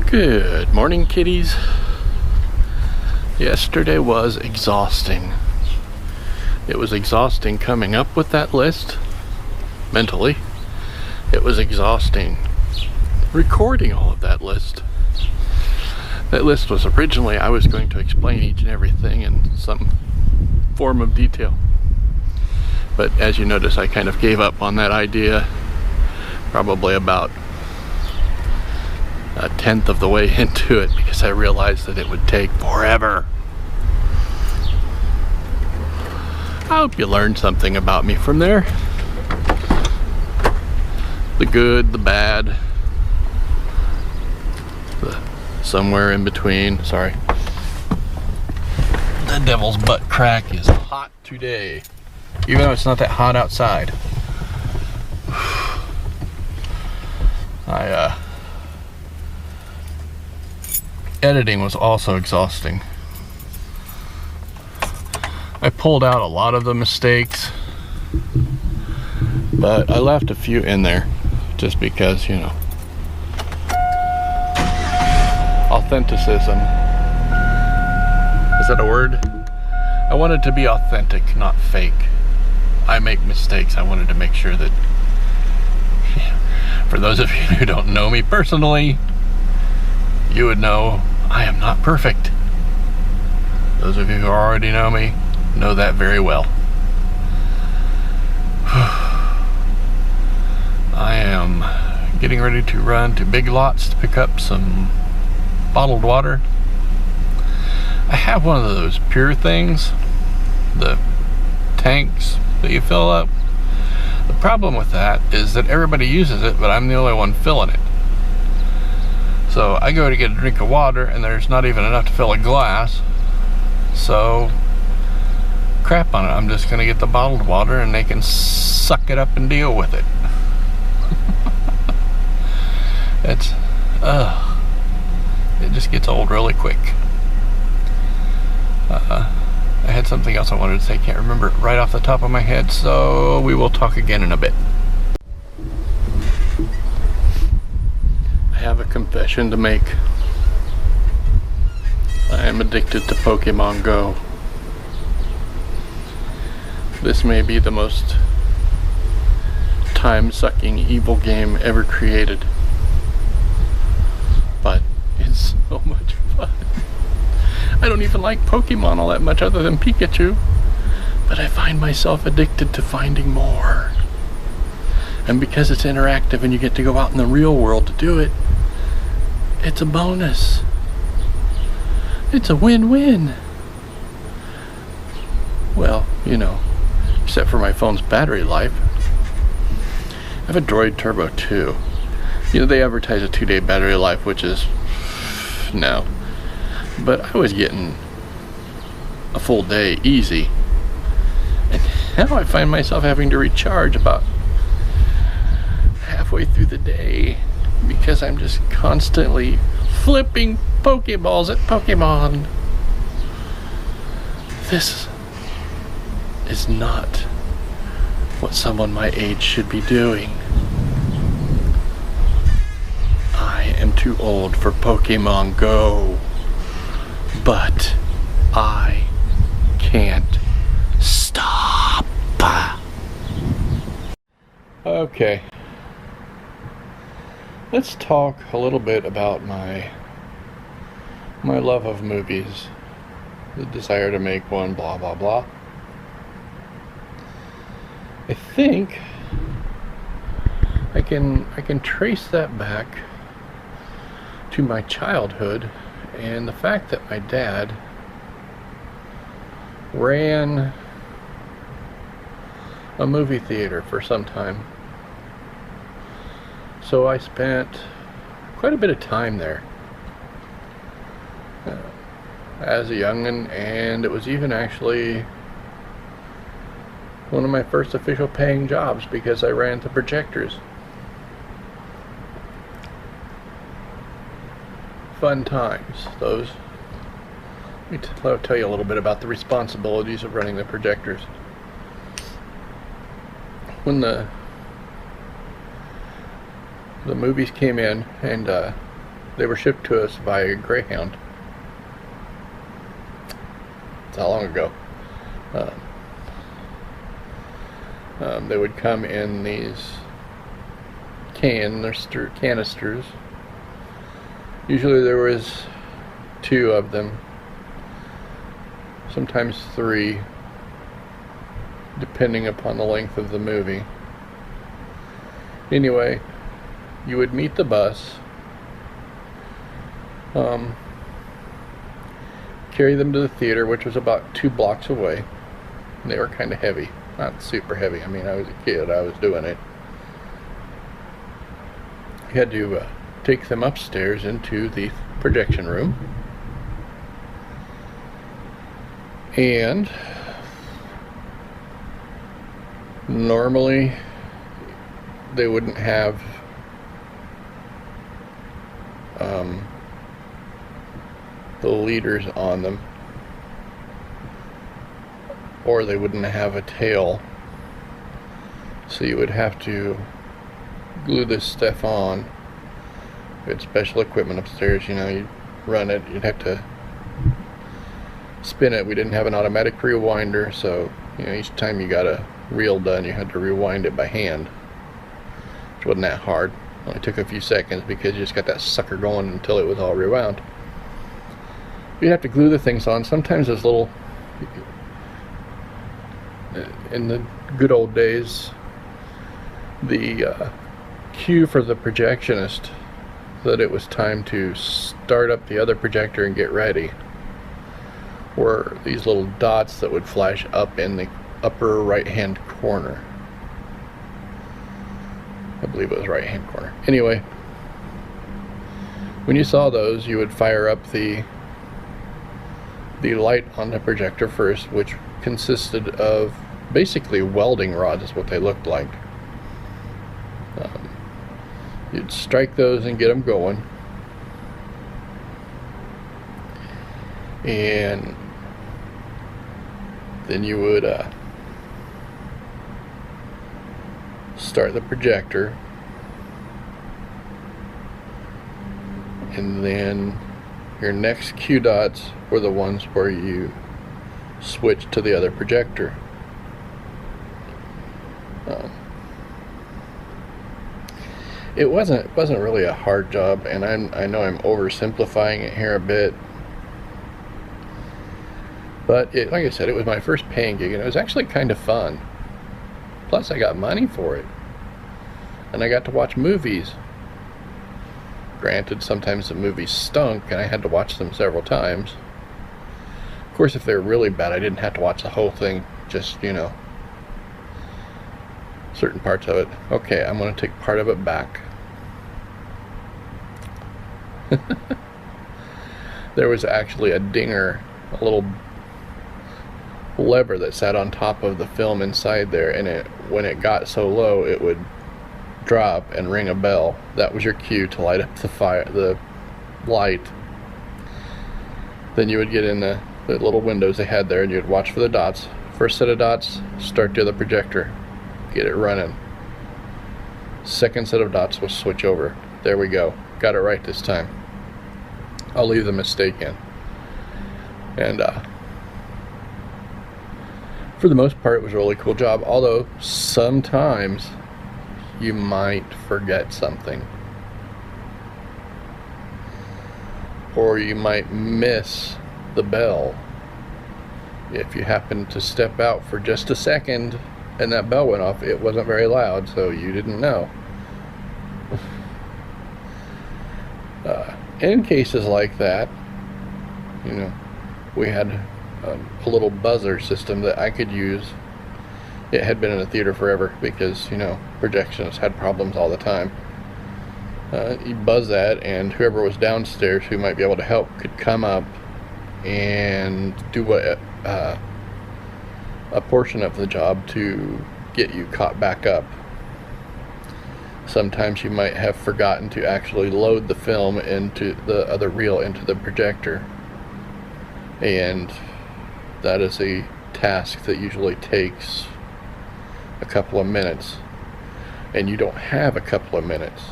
Good morning, kitties. Yesterday was exhausting. It was exhausting coming up with that list mentally. It was exhausting recording all of that list. That list was originally, I was going to explain each and everything in some form of detail. But as you notice, I kind of gave up on that idea probably about a tenth of the way into it because I realized that it would take forever. I hope you learned something about me from there. The good, the bad, the somewhere in between. Sorry. The devil's butt crack is hot today, even though it's not that hot outside. Editing was also exhausting. I pulled out a lot of the mistakes, but I left a few in there just because, you know, authenticism. Is that a word? I wanted to be authentic, not fake. I make mistakes. I wanted to make sure that, for those of you who don't know me personally, you would know I am not perfect. Those of you who already know me know that very well. I am getting ready to run to Big Lots to pick up some bottled water. I have one of those pure things, the tanks that you fill up. The problem with that is that everybody uses it, but I'm the only one filling it. So I go to get a drink of water and there's not even enough to fill a glass. So crap on it, I'm just gonna get the bottled water and they can suck it up and deal with it. It's it just gets old really quick. I had something else I wanted to say, can't remember it right off the top of my head, so we will talk again in a bit. I have a confession to make. I am addicted to Pokemon Go. This may be the most time-sucking evil game ever created, but it's so much fun. I don't even like Pokemon all that much other than Pikachu, but I find myself addicted to finding more. And because it's interactive and you get to go out in the real world to do it, it's a bonus. It's a win-win. Well, you know, except for my phone's battery life. I have a Droid Turbo 2. You know, they advertise a 2-day battery life, which is no. But I was getting a full day easy. And now I find myself having to recharge about halfway through the day because I'm just constantly flipping Pokeballs at Pokemon. This is not what someone my age should be doing. I am too old for Pokemon Go, but I can't stop. Okay. Let's talk a little bit about my love of movies, the desire to make one, blah blah blah. I think I can trace that back to my childhood and the fact that my dad ran a movie theater for some time. So I spent quite a bit of time there as a youngin', and it was even actually one of my first official paying jobs because I ran the projectors. Fun times, those. Let me tell you a little bit about the responsibilities of running the projectors. When the the movies came in, and they were shipped to us by Greyhound. That's how long ago. They would come in these canisters. Usually there was 2 of them, sometimes 3, depending upon the length of the movie. Anyway, you would meet the bus, carry them to the theater, which was about 2 blocks away. And they were kind of heavy. Not super heavy. I mean, I was a kid, I was doing it. You had to take them upstairs into the projection room. And normally they wouldn't have the leaders on them, or they wouldn't have a tail, so you would have to glue this stuff on. We had special equipment upstairs, you know, you'd run it, you'd have to spin it. We didn't have an automatic rewinder, so you know, each time you got a reel done you had to rewind it by hand, which wasn't that hard. It only took a few seconds because you just got that sucker going until it was all rewound. You'd have to glue the things on. Sometimes those little, in the good old days, the cue for the projectionist that it was time to start up the other projector and get ready were these little dots that would flash up in the upper right hand corner. I believe it was right hand corner. Anyway, when you saw those, you would fire up the light on the projector first, which consisted of basically welding rods is what they looked like. You'd strike those and get them going, and then you would start the projector, and then your next cue dots were the ones where you switch to the other projector. It wasn't really a hard job, and I know I'm oversimplifying it here a bit, but like I said, it was my first paying gig, and it was actually kind of fun. Plus I got money for it, and I got to watch movies. Granted, sometimes the movies stunk and I had to watch them several times. Of course, if they were really bad, I didn't have to watch the whole thing, just, you know, certain parts of it. Okay, I'm going to take part of it back. There was actually a dinger, a little lever that sat on top of the film inside there, and when it got so low it would drop and ring a bell. That was your cue to light up the light. Then you would get in the little windows they had there, and you'd watch for the dots. First set of dots, start the other projector, get it running. Second set of dots will switch over. There we go, got it right this time. I'll leave the mistake in. And for the most part, it was a really cool job, although sometimes you might forget something, or you might miss the bell. If you happen to step out for just a second and that bell went off, it wasn't very loud, so you didn't know. In cases like that, you know, we had a little buzzer system that I could use. It had been in the theater forever because, you know, projectionists had problems all the time. You buzz that, and whoever was downstairs who might be able to help could come up and do a portion of the job to get you caught back up. Sometimes you might have forgotten to actually load the film into the other reel into the projector, and that is a task that usually takes a couple of minutes, and you don't have a couple of minutes.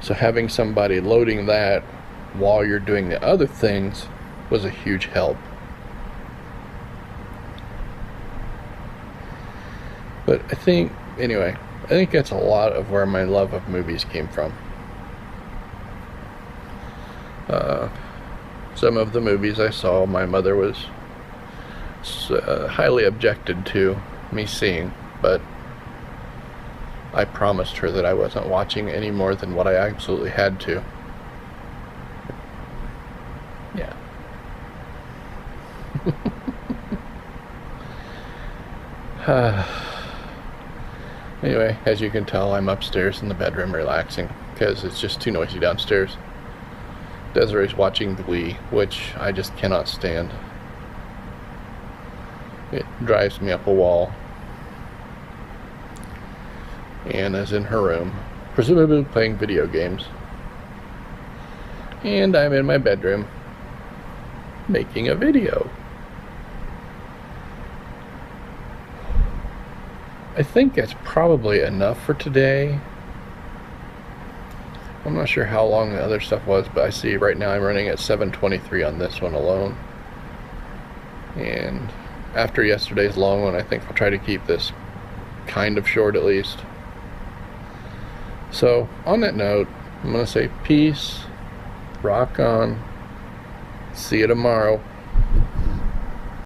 So having somebody loading that while you're doing the other things was a huge help. But I think that's a lot of where my love of movies came from. Some of the movies I saw, my mother was highly objected to me seeing, but I promised her that I wasn't watching any more than what I absolutely had to. Yeah. Anyway, as you can tell, I'm upstairs in the bedroom relaxing because it's just too noisy downstairs. Desiree's watching Glee, which I just cannot stand. It drives me up a wall. Anna's in her room, presumably playing video games. And I'm in my bedroom, making a video. I think that's probably enough for today. I'm not sure how long the other stuff was, but I see right now I'm running at 7:23 on this one alone. And after yesterday's long one, I think I'll try to keep this kind of short at least. So, on that note, I'm going to say peace, rock on, see you tomorrow.